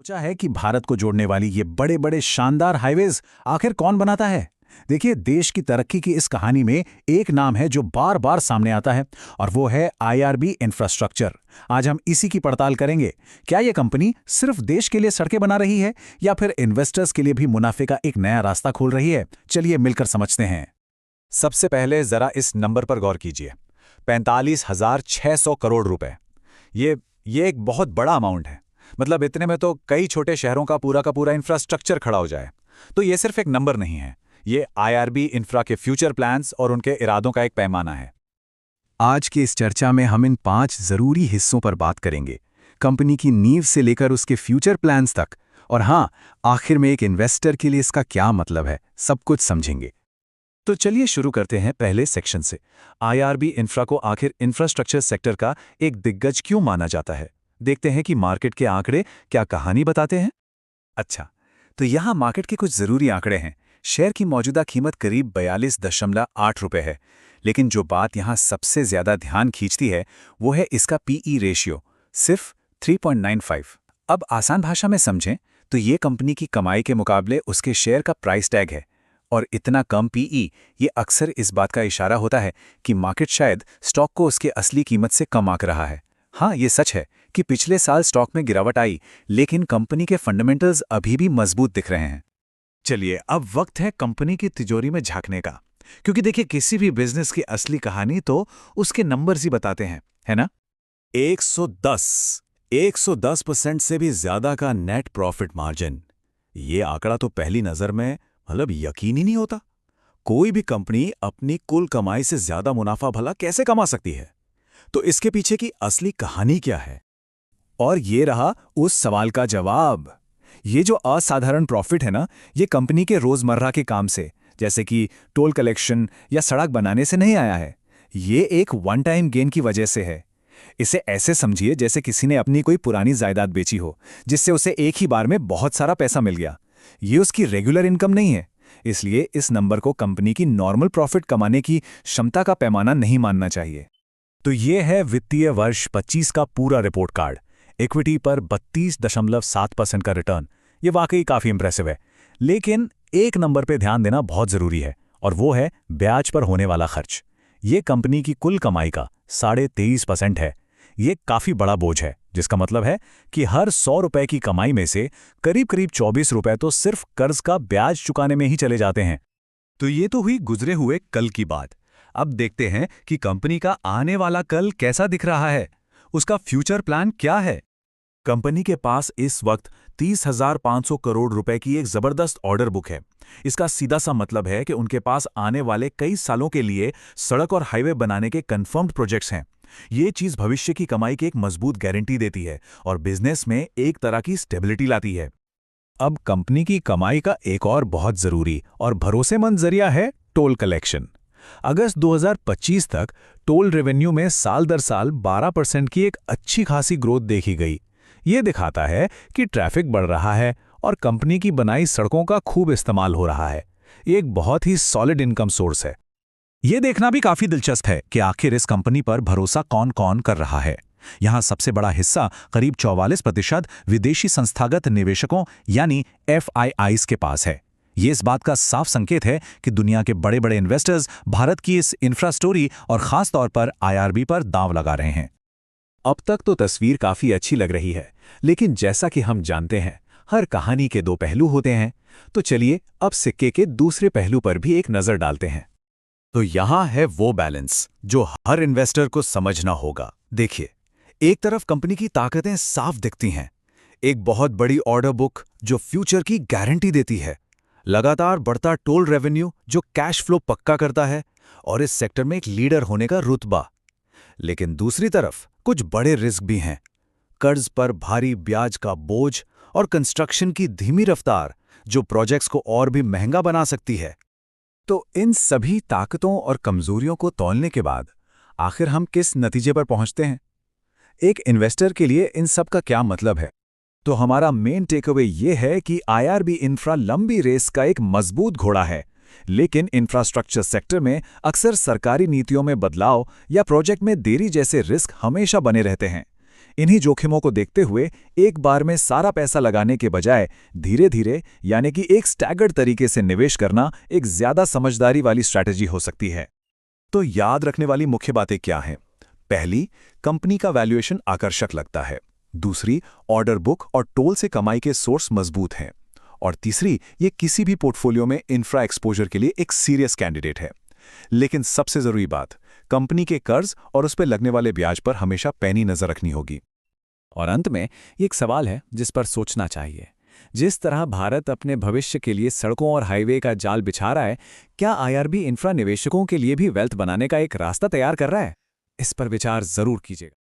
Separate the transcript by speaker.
Speaker 1: सोचा है कि भारत को जोड़ने वाली ये बड़े बड़े शानदार हाईवेज आखिर कौन बनाता है। देखिए, देश की तरक्की की इस कहानी में एक नाम है जो बार बार सामने आता है, और वो है आईआरबी इंफ्रास्ट्रक्चर। आज हम इसी की पड़ताल करेंगे। क्या ये कंपनी सिर्फ देश के लिए सड़कें बना रही है, या फिर इन्वेस्टर्स के लिए भी मुनाफे का एक नया रास्ता खोल रही है? चलिए मिलकर समझते हैं।
Speaker 2: सबसे पहले जरा इस नंबर पर गौर कीजिए। 45,600 करोड़ रुपए। ये एक बहुत बड़ा अमाउंट है। मतलब इतने में तो कई छोटे शहरों का पूरा इंफ्रास्ट्रक्चर खड़ा हो जाए। तो ये सिर्फ एक नंबर नहीं है, ये आईआरबी इंफ्रा के फ्यूचर प्लान्स और उनके इरादों का एक पैमाना है।
Speaker 3: आज की इस चर्चा में हम इन 5 जरूरी हिस्सों पर बात करेंगे, कंपनी की नींव से लेकर उसके फ्यूचर प्लान्स तक। और हाँ, आखिर में एक इन्वेस्टर के लिए इसका क्या मतलब है, सब कुछ समझेंगे।
Speaker 2: तो चलिए शुरू करते हैं पहले सेक्शन से। आईआरबी इंफ्रा को आखिर इंफ्रास्ट्रक्चर सेक्टर का एक दिग्गज क्यों माना जाता है? देखते हैं कि मार्केट के आंकड़े क्या कहानी बताते हैं। अच्छा, तो यहाँ मार्केट के कुछ जरूरी आंकड़े हैं। शेयर की मौजूदा कीमत करीब 42.8 रुपये है। लेकिन जो बात यहाँ सबसे ज्यादा ध्यान खींचती है वो है इसका पीई रेशियो, सिर्फ 3.95। अब आसान भाषा में समझें तो ये कंपनी की कमाई के मुकाबले उसके शेयर का प्राइस टैग है। और इतना कम पीई, ये अक्सर इस बात का इशारा होता है कि मार्केट शायद स्टॉक को उसके असली कीमत से कम आंक रहा है। हाँ, ये सच है कि पिछले साल स्टॉक में गिरावट आई, लेकिन कंपनी के फंडामेंटल्स अभी भी मजबूत दिख रहे हैं। चलिए, अब वक्त है कंपनी की तिजोरी में झांकने का। क्योंकि देखिए, किसी भी बिजनेस की असली कहानी तो उसके नंबर्स ही बताते हैं, है ना? 110% से भी ज्यादा का नेट प्रॉफिट मार्जिन। ये आंकड़ा तो पहली नजर में यकीन ही नहीं होता। कोई भी कंपनी अपनी कुल कमाई से ज्यादा मुनाफा भला कैसे कमा सकती है? तो इसके पीछे की असली कहानी क्या है? और ये रहा उस सवाल का जवाब। ये जो असाधारण प्रॉफिट है ना, ये कंपनी के रोजमर्रा के काम से, जैसे कि टोल कलेक्शन या सड़क बनाने से नहीं आया है। ये एक वन टाइम गेन की वजह से है। इसे ऐसे समझिए जैसे किसी ने अपनी कोई पुरानी जायदाद बेची हो, जिससे उसे एक ही बार में बहुत सारा पैसा मिल गया। ये उसकी रेगुलर इनकम नहीं है। इसलिए इस नंबर को कंपनी की नॉर्मल प्रॉफिट कमाने की क्षमता का पैमाना नहीं मानना चाहिए। तो ये है वित्तीय वर्ष 25 का पूरा रिपोर्ट कार्ड। इक्विटी पर 32.7% का रिटर्न। ये वाकई काफी इंप्रेसिव है। लेकिन एक नंबर पे ध्यान देना बहुत जरूरी है, और वो है ब्याज पर होने वाला खर्च। ये कंपनी की कुल कमाई का 23.5% है। ये काफी बड़ा बोझ है, जिसका मतलब है कि हर 100 रुपए की कमाई में से करीब 24 रुपए तो सिर्फ कर्ज का ब्याज चुकाने में ही चले जाते हैं। तो ये तो हुई गुजरे हुए कल की बात। अब देखते हैं कि कंपनी का आने वाला कल कैसा दिख रहा है। उसका फ्यूचर प्लान क्या है? कंपनी के पास इस वक्त 30,500 करोड़ रुपए की एक जबरदस्त ऑर्डर बुक है। इसका सीधा सा मतलब है कि उनके पास आने वाले कई सालों के लिए सड़क और हाईवे बनाने के कंफर्म्ड प्रोजेक्ट्स हैं। ये चीज भविष्य की कमाई की एक मजबूत गारंटी देती है और बिजनेस में एक तरह की स्टेबिलिटी लाती है। अब कंपनी की कमाई का एक और बहुत जरूरी और भरोसेमंद जरिया है टोल कलेक्शन। अगस्त 2025 तक टोल रेवेन्यू में साल दर साल 12% की एक अच्छी खासी ग्रोथ देखी गई। ये दिखाता है कि ट्रैफिक बढ़ रहा है और कंपनी की बनाई सड़कों का खूब इस्तेमाल हो रहा है। ये एक बहुत ही सॉलिड इनकम सोर्स है। ये देखना भी काफी दिलचस्प है कि आखिर इस कंपनी पर भरोसा कौन कौन कर रहा है। यहाँ सबसे बड़ा हिस्सा, करीब 44%, विदेशी संस्थागत निवेशकों यानी FIIs के पास है। ये इस बात का साफ संकेत है कि दुनिया के बड़े बड़े इन्वेस्टर्स भारत की इस इंफ्रा स्टोरी और खास तौर पर आईआरबी पर दांव लगा रहे हैं। अब तक तो तस्वीर काफी अच्छी लग रही है, लेकिन जैसा कि हम जानते हैं, हर कहानी के दो पहलू होते हैं। तो चलिए अब सिक्के के दूसरे पहलू पर भी एक नजर डालते हैं। तो यहां है वो बैलेंस जो हर इन्वेस्टर को समझना होगा। देखिए, एक तरफ कंपनी की ताकतें साफ दिखती हैं। एक बहुत बड़ी ऑर्डर बुक जो फ्यूचर की गारंटी देती है, लगातार बढ़ता टोल रेवेन्यू जो कैश फ्लो पक्का करता है, और इस सेक्टर में एक लीडर होने का रुतबा। लेकिन दूसरी तरफ कुछ बड़े रिस्क भी हैं। कर्ज पर भारी ब्याज का बोझ और कंस्ट्रक्शन की धीमी रफ्तार जो प्रोजेक्ट्स को और भी महंगा बना सकती है। तो इन सभी ताकतों और कमजोरियों को तौलने के बाद आखिर हम किस नतीजे पर पहुंचते हैं? एक इन्वेस्टर के लिए इन सब का क्या मतलब है? तो हमारा मेन टेकअवे ये है कि आईआरबी इंफ्रा लंबी रेस का एक मजबूत घोड़ा है, लेकिन इंफ्रास्ट्रक्चर सेक्टर में अक्सर सरकारी नीतियों में बदलाव या प्रोजेक्ट में देरी जैसे रिस्क हमेशा बने रहते हैं। इन्हीं जोखिमों को देखते हुए एक बार में सारा पैसा लगाने के बजाय धीरे धीरे यानी कि एक स्टैगर्ड तरीके से निवेश करना एक ज्यादा समझदारी वाली स्ट्रैटेजी हो सकती है। तो याद रखने वाली मुख्य बातें क्या हैं? पहली, कंपनी का वैल्यूएशन आकर्षक लगता है। दूसरी, ऑर्डर बुक और टोल से कमाई के सोर्स मजबूत हैं। और तीसरी, ये किसी भी पोर्टफोलियो में इंफ्रा एक्सपोजर के लिए एक सीरियस कैंडिडेट है। लेकिन सबसे जरूरी बात, कंपनी के कर्ज और उस पर लगने वाले ब्याज पर हमेशा पैनी नजर रखनी होगी।
Speaker 4: और अंत में ये एक सवाल है जिस पर सोचना चाहिए। जिस तरह भारत अपने भविष्य के लिए सड़कों और हाईवे का जाल बिछा रहा है, क्या आईआरबी इंफ्रा निवेशकों के लिए भी वेल्थ बनाने का एक रास्ता तैयार कर रहा है? इस पर विचार जरूर कीजिएगा।